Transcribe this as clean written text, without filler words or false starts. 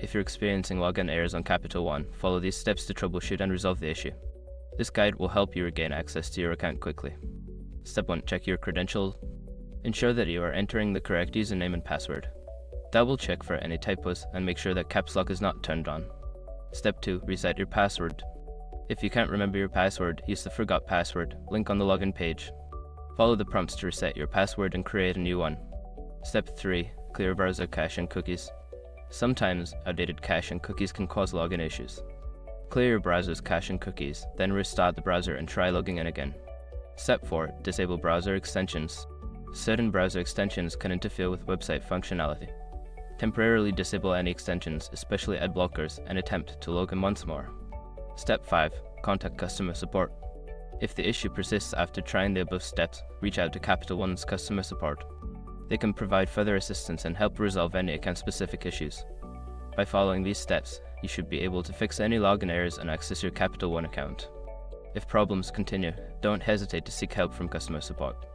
If you're experiencing login errors on Capital One, follow these steps to troubleshoot and resolve the issue. This guide will help you regain access to your account quickly. Step 1. Check your credentials. Ensure that you are entering the correct username and password. Double check for any typos and make sure that caps lock is not turned on. Step 2. Reset your password. If you can't remember your password, use the Forgot Password link on the login page. Follow the prompts to reset your password and create a new one. Step 3. Clear browser cache and cookies. Sometimes outdated cache and cookies can cause login issues. Clear your browser's cache and cookies, then restart the browser and try logging in again. Step 4. Disable browser extensions. Certain browser extensions can interfere with website functionality. Temporarily disable any extensions, especially ad blockers, and attempt to log in once more. Step 5. Contact customer support. If the issue persists after trying the above steps, reach out to Capital One's customer support. They can provide further assistance and help resolve any account-specific issues. By following these steps, you should be able to fix any login errors and access your Capital One account. If problems continue, don't hesitate to seek help from customer support.